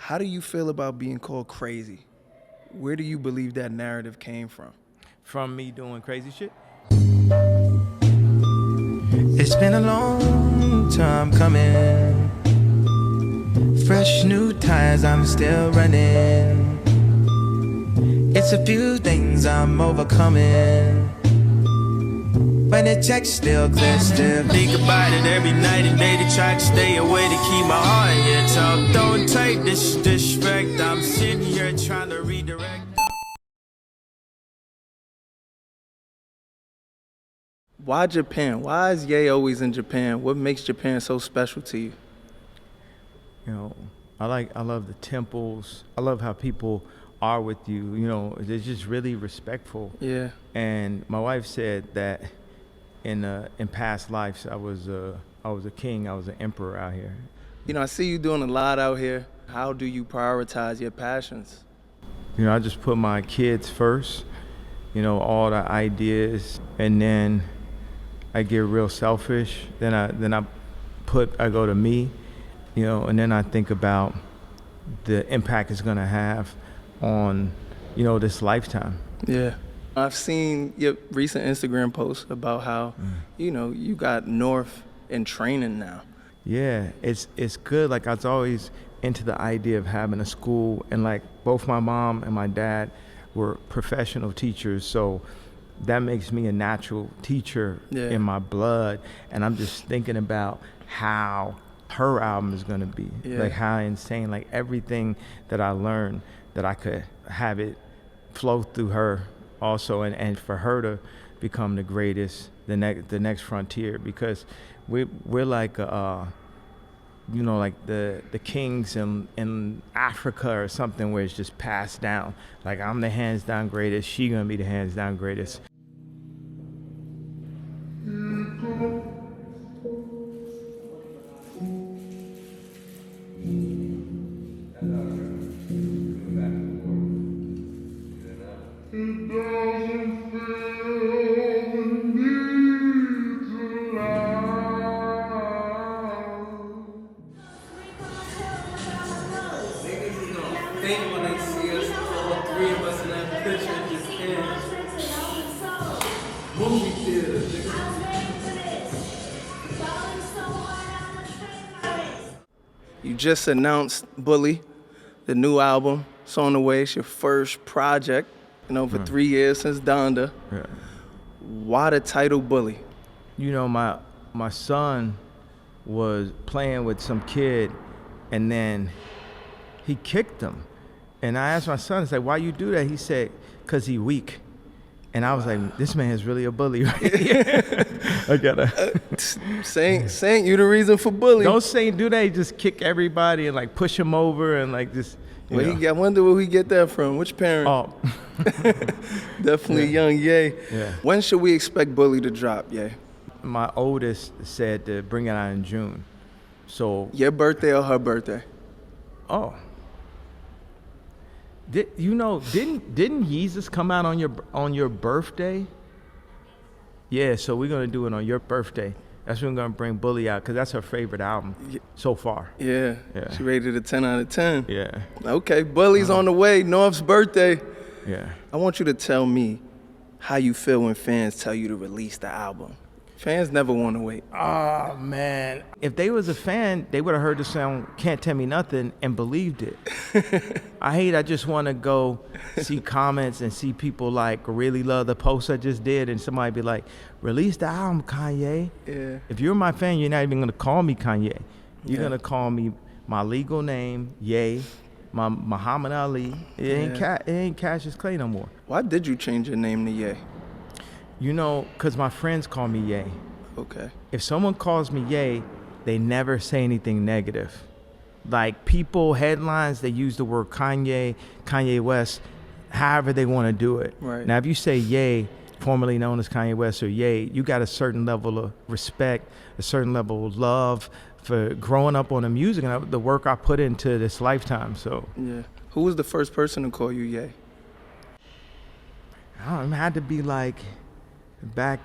How do you feel about being called crazy? Where do you believe that narrative came from? From me doing crazy shit? It's been a long time coming. Fresh new tires, I'm still running. It's a few things I'm overcoming. When the check's still clear, still Think about it every night and day to try to stay away to keep my heart here. Talk, don't take this disrespect. I'm sitting here trying to redirect. Why Japan? Why is Ye always in Japan? What makes Japan so special to you? You know, I love the temples. I love how people are with you. You know, they're just really respectful. Yeah. And my wife said that in past lives, I was a king. I was an emperor out here. You know, I see you doing a lot out here. How do you prioritize your passions? You know, I just put my kids first. You know, all the ideas, and then I get real selfish. Then I go to me. You know, and then I think about the impact it's gonna have on, you know, this lifetime. Yeah. I've seen your recent Instagram post about how, you know, you got North in training now. Yeah, it's good. Like, I was always into the idea of having a school, and like both my mom and my dad were professional teachers, so that makes me a natural teacher in my blood. And I'm just thinking about how her album is gonna be, like how insane, like everything that I learned, that I could have it flow through her also, and for her to become the greatest, the next frontier, because we're like you know, like the kings in Africa or something, where it's just passed down. Like, I'm the hands down greatest, she gonna be the hands down greatest. When they see us, all three of us in that picture, just can't. Movie theater, You just announced Bully, the new album. It's on the way. It's your first project, you know, for 3 years since Donda. Yeah. Why the title Bully? You know, my son was playing with some kid, and then he kicked him. And I asked my son, I said, why you do that? He said, because he weak. And I was like, this man is really a bully right here. I gotta. Saint, you the reason for Bully. Don't Saint do that. He just kick everybody and like push him over and like just. I wonder where we get that from. Which parent? Oh. Definitely young Ye. Yeah. When should we expect Bully to drop, Ye? My oldest said to bring it out in June. So. Your birthday or her birthday? Oh. Didn't Yeezus come out on your birthday? Yeah, so we're gonna do it on your birthday. That's when we're gonna bring Bully out, because that's her favorite album so far. Yeah. She rated a 10 out of 10. Yeah. Okay, Bully's on the way. North's birthday. Yeah. I want you to tell me how you feel when fans tell you to release the album. Fans never want to wait. Oh, man. If they was a fan, they would have heard the song Can't Tell Me Nothing and believed it. I just want to go see comments and see people like really love the post I just did, and somebody be like, release the album, Kanye. Yeah. If you're my fan, you're not even going to call me Kanye. You're going to call me my legal name, Ye, my Muhammad Ali. It ain't Cassius Clay no more. Why did you change your name to Ye? You know, because my friends call me Ye. Okay. If someone calls me Ye, they never say anything negative. Like, people, headlines, they use the word Kanye, Kanye West, however they want to do it. Right. Now, if you say Ye, formerly known as Kanye West, or Ye, you got a certain level of respect, a certain level of love for growing up on the music and the work I put into this lifetime. So. Yeah. Who was the first person to call you Ye? I don't know, it had to be like back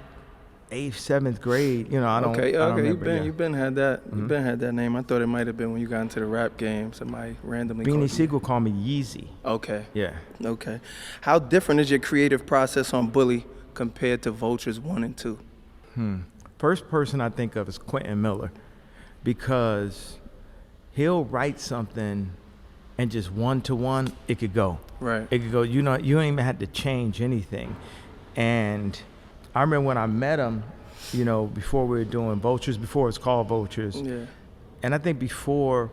8th, 7th grade. You know, I don't remember. You've been had that. You've been had that name. I thought it might have been when you got into the rap game. Somebody randomly Beanie called you. Siegel called me Yeezy. Okay. Yeah. Okay. How different is your creative process on Bully compared to Vultures 1 and 2? First person I think of is Quentin Miller, because he'll write something and just one-to-one, it could go. Right. It could go, you don't even have to change anything. And I remember when I met him, you know, before we were doing Vultures, before it was called Vultures. Yeah. And I think before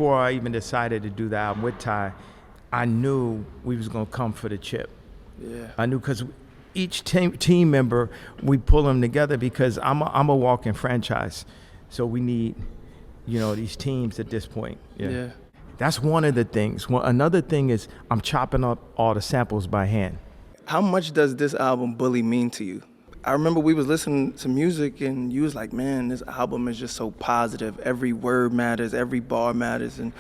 I even decided to do the album with Ty, I knew we was gonna come for the chip. Yeah. I knew, because each team member, we pull them together, because I'm a walking franchise. So we need, you know, these teams at this point. Yeah. That's one of the things. Another thing is I'm chopping up all the samples by hand. How much does this album Bully mean to you? I remember we was listening to music and you was like, man, this album is just so positive. Every word matters, every bar matters. And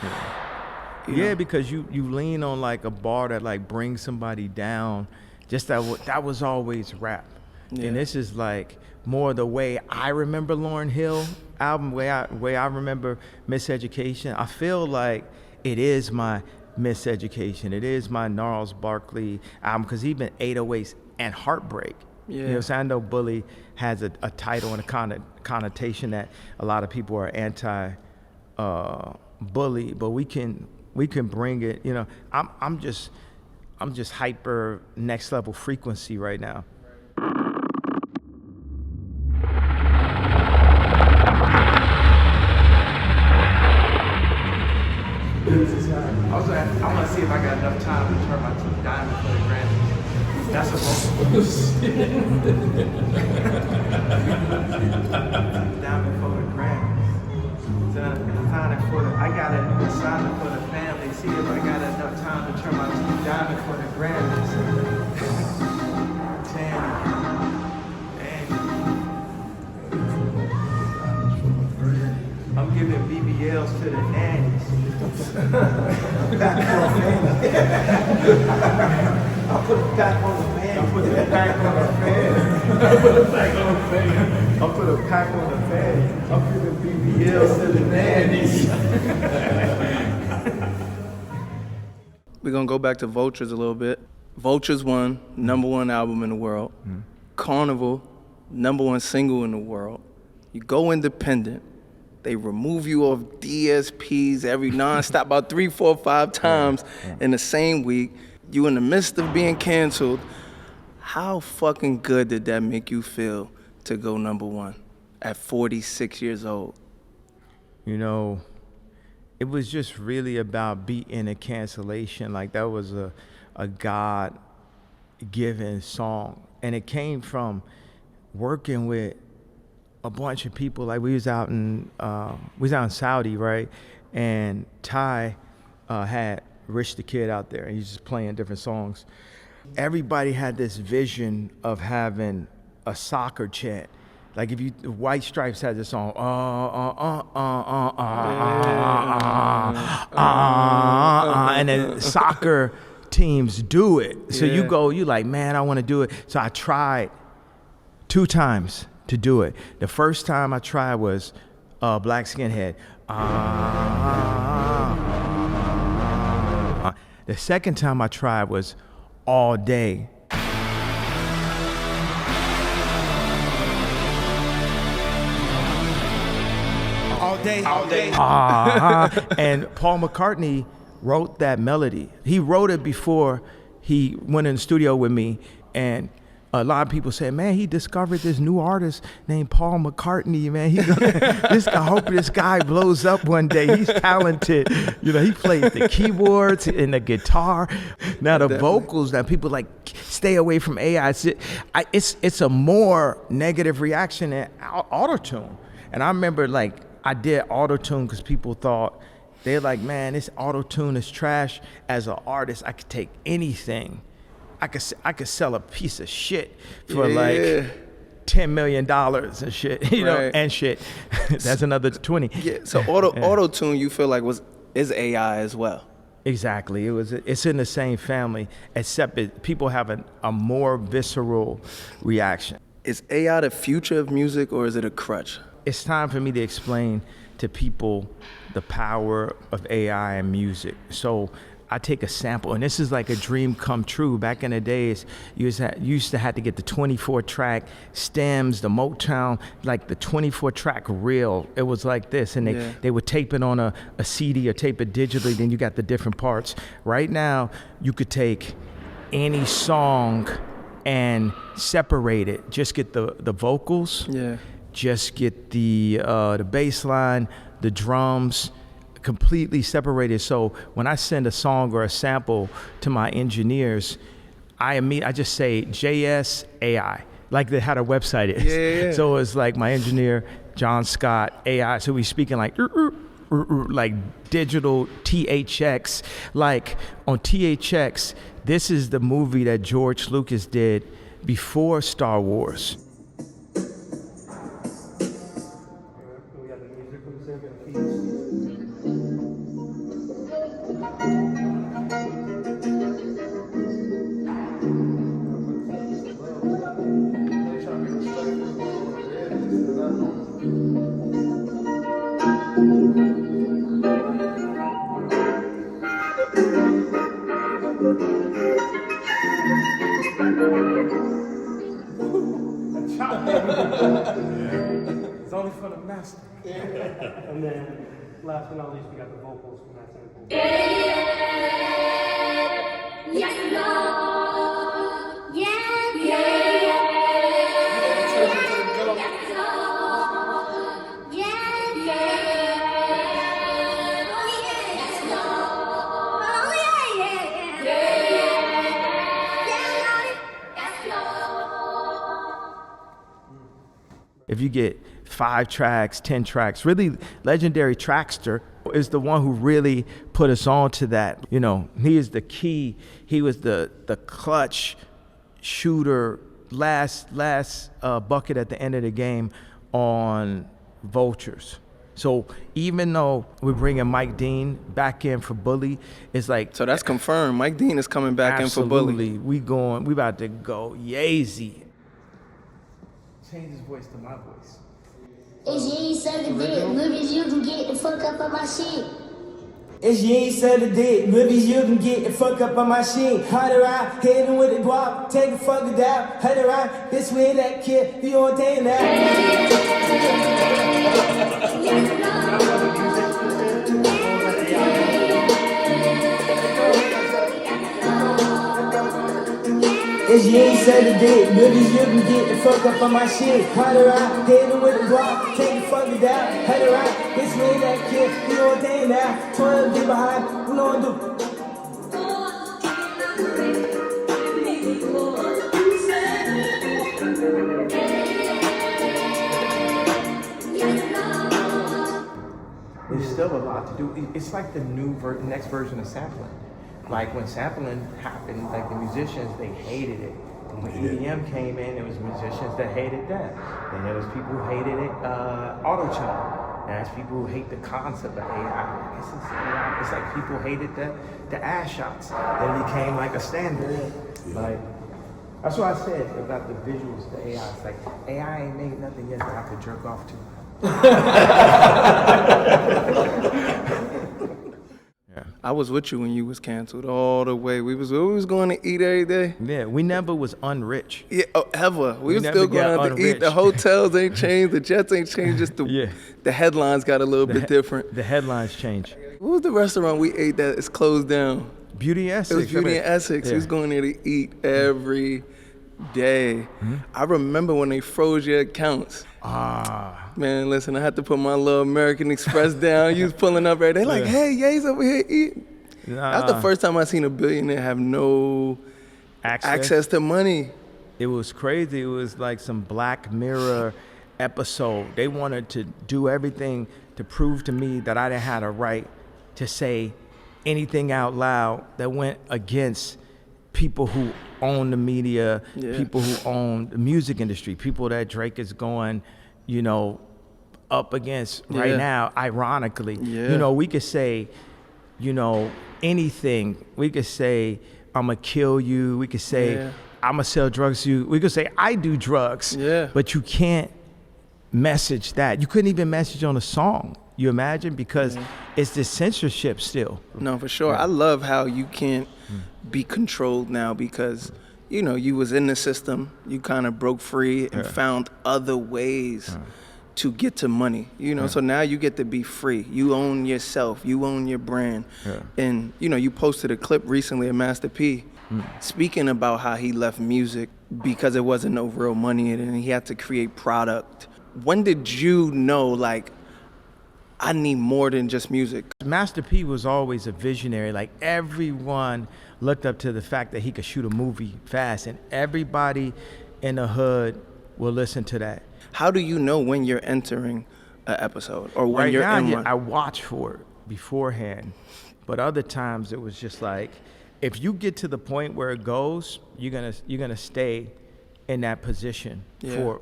you know. Because you lean on like a bar that like brings somebody down. Just that was always rap. Yeah. And this is like more the way I remember Lauryn Hill album, way I remember Miseducation. I feel like it is my Miseducation. It is my Gnarls Barkley album, because even 808s and Heartbreak. Yeah. You know, so I know Bully has a title and a connotation that a lot of people are anti Bully, but we can bring it. You know, I'm just hyper next level frequency right now. I want to see if I got enough time to turn my teeth diamond for the Grammys. That's a diamond for the Grammys. I got a new assignment for the family. See if I got enough time to turn my teeth diamond for the Grammys. I'm giving BBLs to the nannies. I'll put a pack on the fan. I'll put a pack on the fan. I'll put a pack on the fan. I'm giving BBLs to the nannies. We're going to go back to Vultures a little bit. Vultures 1, #1 album in the world. Carnival, #1 single in the world. You go independent. They remove you off DSPs every nonstop about 3, 4, 5 times in the same week. You in the midst of being canceled. How fucking good did that make you feel to go #1 at 46 years old? You know, it was just really about beating a cancellation. Like, that was a God-given song. And it came from working with a bunch of people. Like, we was out in Saudi, right? And Ty had Rich the Kid out there, and he's just playing different songs. Everybody had this vision of having a soccer chant. Like, if you, White Stripes had this song, and then soccer teams do it. So you like, man, I want to do it. So I tried 2 times to do it. The first time I tried was Black Skinhead. The second time I tried was All Day. All day. And Paul McCartney wrote that melody. He wrote it before he went in the studio with me, and a lot of people say, man, he discovered this new artist named Paul McCartney, man. I hope this guy blows up one day. He's talented. You know, he plays the keyboards and the guitar. Now the vocals that people like, stay away from AI. It's a more negative reaction than auto-tune. And I remember, like, I did auto-tune because people thought, they're like, man, this auto-tune is trash. As an artist, I could take anything. I could sell a piece of shit for like $10 million and shit, you know, and shit. That's another 20. Yeah. So auto-tune, you feel like is AI as well? Exactly. It's in the same family, except people have a more visceral reaction. Is AI the future of music or is it a crutch? It's time for me to explain to people the power of AI and music. So I take a sample, and this is like a dream come true. Back in the days, you used to have to get the 24-track stems, the Motown, like the 24-track reel. It was like this, and they would tape it on a CD or tape it digitally, then you got the different parts. Right now, you could take any song and separate it. Just get the vocals, just get the bass line, the drums, completely separated. So when I send a song or a sample to my engineers, I just say JS AI, like they had a website is. Yeah. So it's like my engineer, John Scott, AI. So we speaking like digital THX. Like on THX, this is the movie that George Lucas did before Star Wars. It's only for the master. And then, last but not least, we got the vocals from that sample. Yes, Lord. Yes, Lord. Yes, Lord. Oh, yeah. If you get 5 tracks, 10 tracks, really legendary Trackster is the one who really put us on to that. You know, he is the key. He was the clutch shooter, last bucket at the end of the game on Vultures. So even though we're bringing Mike Dean back in for Bully, it's like... So that's confirmed. Mike Dean is coming back in for Bully. Absolutely. We about to go Yeezy. Change his voice to my voice. If you ain't suck a dick, movies you can get the fuck up on my shit. If you ain't said a dick, movies you can get the fuck up on my shit. Hide around, hit him with the guap, take a fucker down. Hide around, this way that kid, you on day now. If you ain't said a dick, movies you can get the fuck up on my shit. Hide around, hit him with the guap, take a fucker down. Hide around, this way that kid, you on day now. 12, get behind, what do I do? There's still a lot to do. It's like the next version of sampling. Like when sampling happened, like the musicians, they hated it. And when EDM came in, there was musicians that hated that. And there was people who hated it, auto-tune. And there's people who hate the concept of AI. It's like people hated the ass shots. Then it became like a standard. Like, that's what I said about the visuals, the AI. It's like, AI ain't made nothing yet that I could jerk off to. I was with you when you was canceled all the way. We was going to eat every day. Yeah, we never was unrich. Yeah, ever. We was never still going got out to eat. unrich. The hotels ain't changed. The jets ain't changed. Just the headlines got a little bit different. The headlines change. What was the restaurant we ate that is closed down? Beauty and Essex. It was Beauty and Essex. Yeah. We was going there to eat every day. Mm-hmm. I remember when they froze your accounts. Man, listen, I had to put my little American Express down. You was pulling up every day like, hey, Ye's over here eating. That's the first time I seen a billionaire have no access to money. It was crazy. It was like some Black Mirror episode. They wanted to do everything to prove to me that I didn't have a right to say anything out loud that went against people who own the media, people who own the music industry, people that Drake is going, up against right now, ironically. We could say, anything. We could say, I'm gonna kill you. We could say I'ma sell drugs to you. We could say I do drugs. Yeah. But you can't message that. You couldn't even message on a song. You imagine? Because it's this censorship still. No, for sure. I love how you can't be controlled now because, you know, you was in the system, you kind of broke free and found other ways to get to money, you know, so now you get to be free. You own yourself, you own your brand. And, you know, you posted a clip recently of Master P speaking about how he left music because there wasn't no real money in it and he had to create product. When did you know, like, I need more than just music? Master P was always a visionary. Like, everyone looked up to the fact that he could shoot a movie fast, and everybody in the hood will listen to that. How do you know when you're entering an episode or when Right you're now, in one? I watch for it beforehand, but other times it was just like, if you get to the point where it goes, you're gonna stay in that position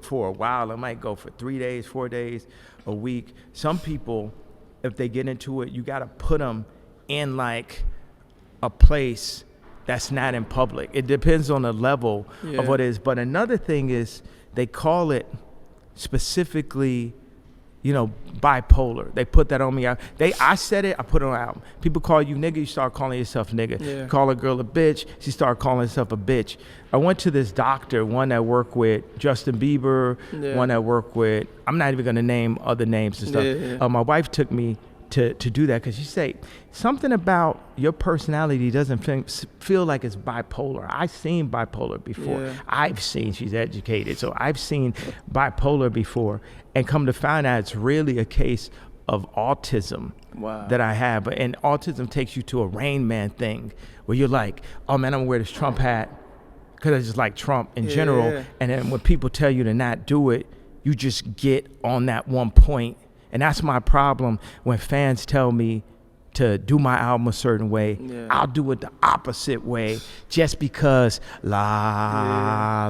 for a while. It might go for 3 days, 4 days, a week. Some people, if they get into it, you gotta put them in like a place that's not in public. It depends on the level of what it is. But another thing is they call it specifically, you know, bipolar. They put that on me. I said it, I put it on an album. People call you nigga, you start calling yourself nigga. Yeah. Call a girl a bitch, she started calling herself a bitch. I went to this doctor, one that worked with Justin Bieber, one that worked with, I'm not even gonna name other names and stuff. My wife took me to do that because she said something about your personality doesn't feel like it's bipolar. I've seen bipolar before. She's educated, so I've seen bipolar before, and come to find out it's really a case of autism that I have. And autism takes you to a Rain Man thing where you're like, oh man, I'm gonna wear this Trump hat because I just like Trump in general. And then when people tell you to not do it, you just get on that one point. And that's my problem when fans tell me to do my album a certain way. I'll do it the opposite way just because la,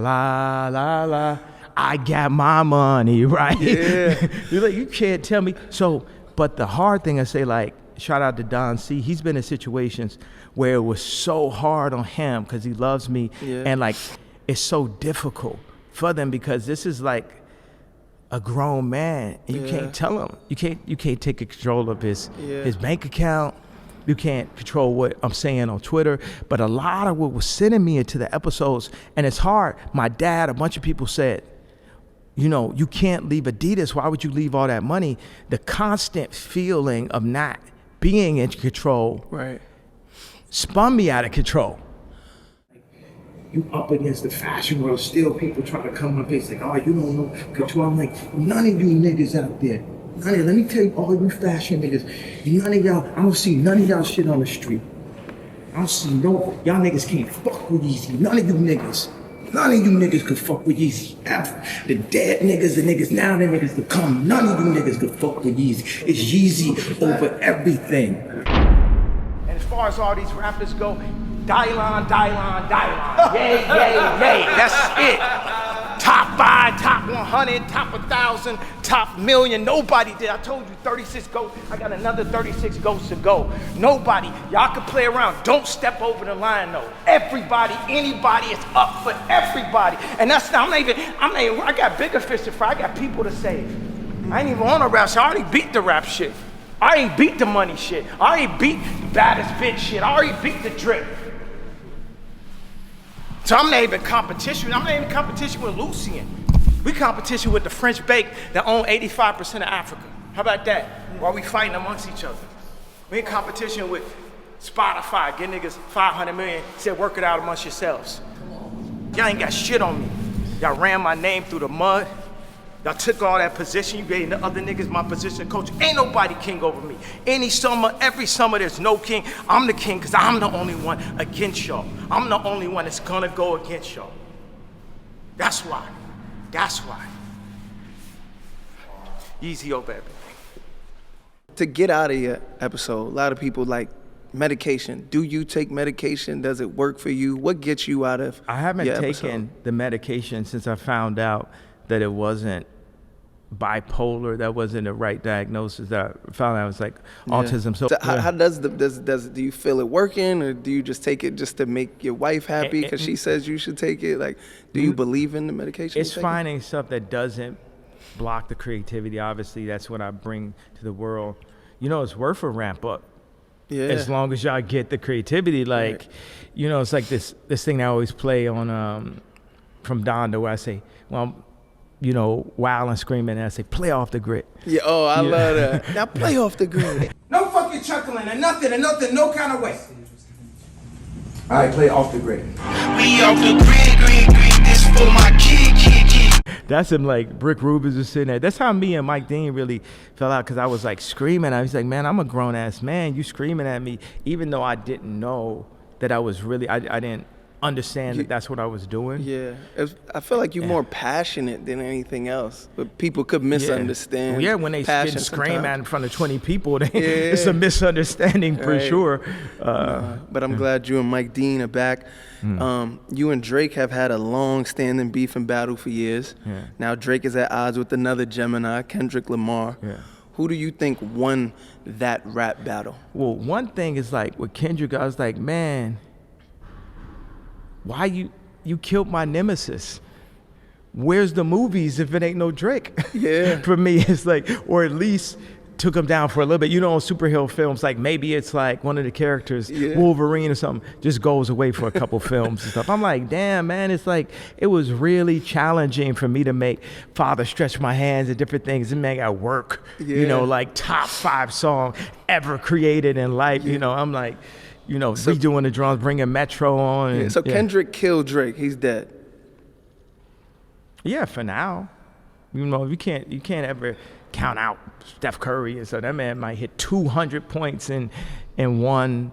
I got my money, right? You're like, you can't tell me. So, but the hard thing I say, like, shout out to Don C. He's been in situations where it was so hard on him because he loves me. And like, it's so difficult for them because this is like a grown man, and you can't tell him. You can't take control of his bank account. You can't control what I'm saying on Twitter. But a lot of what was sending me into the episodes, and it's hard. My dad, a bunch of people said, you know, you can't leave Adidas. Why would you leave all that money? The constant feeling of not being in control spun me out of control. You up against the fashion world, still people trying to come on face like, oh, you don't know couture. I'm like, none of you niggas out there. Let me tell you, all you fashion niggas, none of y'all, I don't see none of y'all shit on the street. I don't see y'all niggas can't fuck with Yeezy. None of you niggas could fuck with Yeezy. The dead niggas, the niggas now, the niggas to come, none of you niggas could fuck with Yeezy. It's Yeezy over everything. And as far as all these rappers go, Dylon. Yay. That's it. Top 5, top 100, top 1,000, top million. Nobody did. I told you 36 ghosts. I got another 36 ghosts to go. Nobody. Y'all can play around. Don't step over the line though. Everybody, anybody is up for everybody. And that's not, I got bigger fish to fry. I got people to save. I ain't even on a rap shit. I already beat the rap shit. I ain't beat the money shit. I already beat the baddest bitch shit. I already beat the drip. So I'm not even competition. I'm not even competition with Lucien. We competition with the French bake that own 85% of Africa. How about that? While we fighting amongst each other. We in competition with Spotify. Get niggas 500 million. Said work it out amongst yourselves. Y'all ain't got shit on me. Y'all ran my name through the mud. Y'all took all that position. You gave the other niggas my position coach. Ain't nobody king over me. Every summer, there's no king. I'm the king because I'm the only one against y'all. I'm the only one that's gonna go against y'all. That's why. Yeezy over everything. To get out of your episode, a lot of people like medication. Do you take medication? Does it work for you? What gets you out of I haven't your taken episode? the medication since I found out that it wasn't bipolar. That wasn't the right diagnosis. That I found out was like autism. So how does do you feel it working, or do you just take it just to make your wife happy because she says you should take it? Like, do you believe in the medication? It's finding stuff that doesn't block the creativity. Obviously, that's what I bring to the world. It's worth a ramp up. Yeah. As long as y'all get the creativity, like, it's like this thing I always play on from Donda where I say, well, wild and screaming, and I say, play off the grid. Yeah, I love that. Now play off the grid. No fucking chuckling and nothing, no kind of way. All right, play off the grid. We off the grid, this for my kid. That's him, like, Brick Rubens was sitting there. That's how me and Mike Dean really fell out, because I was, like, screaming. I was like, man, I'm a grown-ass man. You screaming at me, even though I didn't know that I was really, I didn't understand that that's what I was doing. Yeah. I feel like you're more passionate than anything else, but people could misunderstand. Yeah, when they scream at in front of 20 people, it's a misunderstanding for sure. But I'm glad you and Mike Dean are back. You and Drake have had a long-standing beef and battle for years. Yeah. Now Drake is at odds with another Gemini, Kendrick Lamar. Yeah. Who do you think won that rap battle? Well, one thing is, like, with Kendrick, I was like, man, why you killed my nemesis? Where's the movies if it ain't no Drake? Yeah. For me, it's like, or at least took him down for a little bit. On superhero films, like, maybe it's like one of the characters, Wolverine or something, just goes away for a couple films and stuff. I'm like, damn, man, it's like, it was really challenging for me to make Father Stretch My Hands and different things. And man, got work, like top 5 song ever created in life. I'm like, redoing the drums, bringing Metro on. And, so Kendrick killed Drake. He's dead. Yeah, for now. You can't ever count out Steph Curry, and so that man might hit 200 points in one,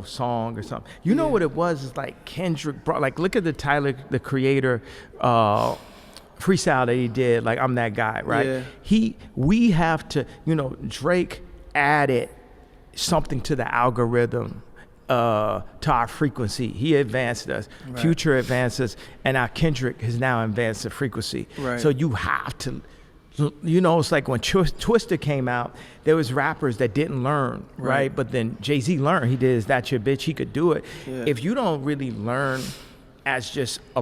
song or something. What it was is like Kendrick brought, like, look at the Tyler, the Creator, freestyle that he did, like, I'm That Guy, right? Yeah. We have to, Drake added something to the algorithm, to our frequency. He advanced us. Right. Future advanced us, and our Kendrick has now advanced the frequency. Right. So you have to, it's like when Twister came out, there was rappers that didn't learn, right? But then Jay-Z learned. He did Is That Your Bitch? He could do it. Yeah. If you don't really learn as just a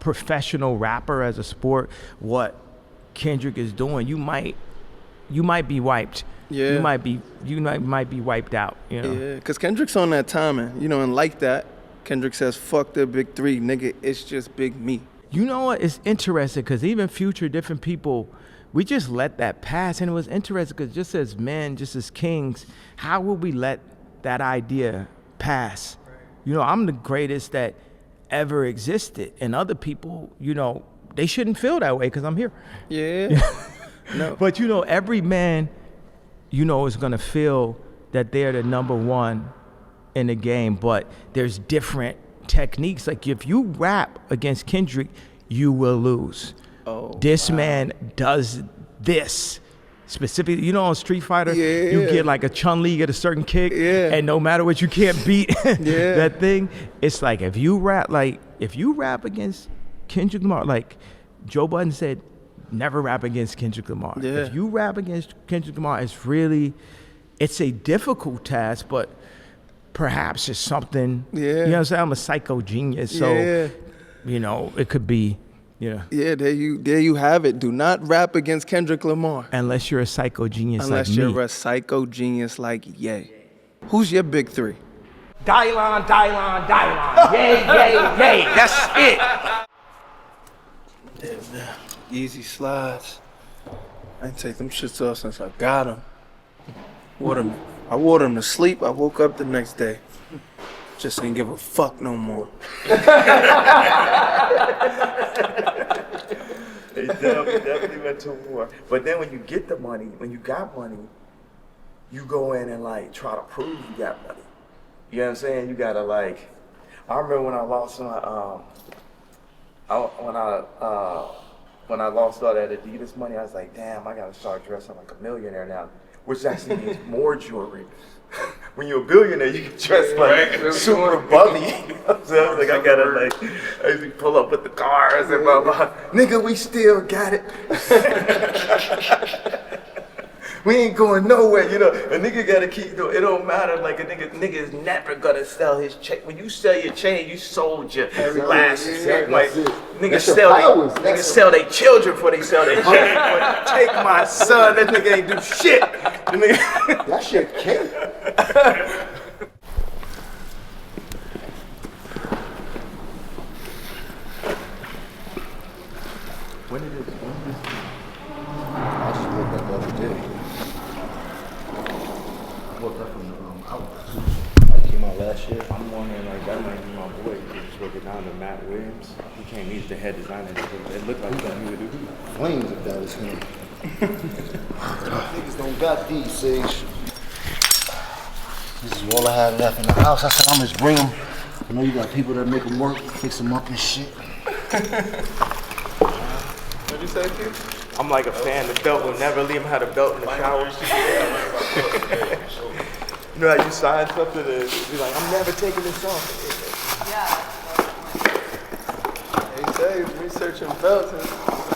professional rapper, as a sport, what Kendrick is doing, you might be wiped. Yeah. You might be wiped out, Yeah, because Kendrick's on that timing, and like that, Kendrick says, fuck the big 3, nigga, it's just big me. You know what? It's interesting, because even Future, different people, we just let that pass. And it was interesting, because just as men, just as kings, how would we let that idea pass? Right. I'm the greatest that ever existed. And other people, they shouldn't feel that way because I'm here. Yeah. No. But, every man, is going to feel that they're the number one in the game. But there's different techniques. Like, if you rap against Kendrick, you will lose. This man does this specifically. On Street Fighter, you get like a Chun-Li, get a certain kick, and no matter what, you can't beat that thing. It's like, if you rap against Kendrick Lamar, like Joe Budden said, never rap against Kendrick Lamar. Yeah. If you rap against Kendrick Lamar, it's a difficult task, but perhaps it's something. Yeah. You know what I'm saying? I'm a psycho genius, so it could be. Yeah. Yeah, there you have it. Do not rap against Kendrick Lamar. Unless you're a psycho genius like me. Unless you're a psycho genius like Ye. Who's your big 3? Dylon. Yay. That's it. Yeezy Slides. I ain't take them shits off since I got them. I wore them to sleep. I woke up the next day. Just ain't give a fuck no more. They definitely went to war. But then when you get the money, when you got money, you go in and like try to prove you got money. You know what I'm saying? You gotta like. I remember when I lost my when I lost all that Adidas money, I was like, damn, I gotta start dressing like a millionaire now, which actually means more jewelry. when you're a billionaire, you can dress like super bummy. You know what I'm saying? Like I gotta I used to pull up with the cars and blah blah. Nigga, we still got it. We ain't going nowhere, you know. A nigga gotta keep. It don't matter. Like a nigga is never gonna sell his chain. When you sell your chain, you sold your glasses. Like niggas sell their children before they sell their chain. But take my son. That nigga ain't do shit. That shit can't. When did this? I just woke up the other day. Woke up from I came out last year. I'm wondering, like, that might be my boy. He just broke it down to Matt Williams. He came, he's the head designer. It looked like something he would do. Flames if that was him. Niggas don't got these, Sage. This is all I have left in the house. I said, I'm just bring them. I know you got people that make them work, fix them up and shit. What'd you say, kid? I'm like a fan. The belt will never leave him. Had a belt in the shower. You know how you sign something to be like, I'm never taking this off. He said he's researching belts.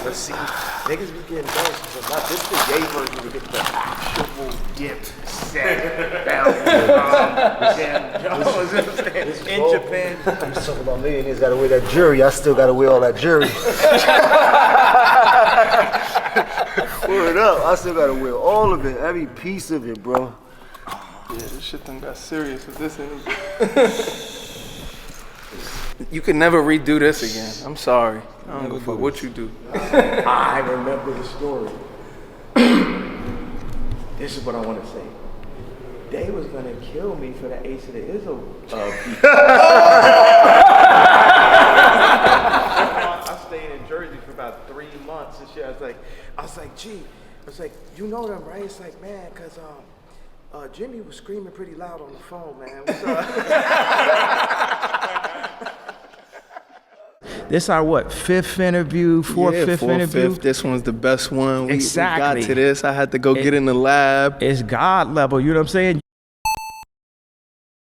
Let's see, niggas be getting belts, but not this the gay version. We get the actual dipped set belt in Japan. You talking about millionaires gotta wear that jury. I still gotta wear all that jury. Word up, I still gotta wear all of it, every piece of it, bro. Yeah, this shit done got serious with this energy. You can never redo this again. I'm sorry. I don't give a fuck what you do. I remember the story. This is what I want to say. They was gonna kill me for the Ace of the Izzo beat. I stayed in Jersey for about 3 months and shit. I was like, gee, you know them, right? It's like, man, cause Jimmy was screaming pretty loud on the phone, man. What's up? This our what? Fifth interview, fifth interview. This one's the best one. We Exactly. got to this. I had to go get in the lab. It's God level. You know what I'm saying?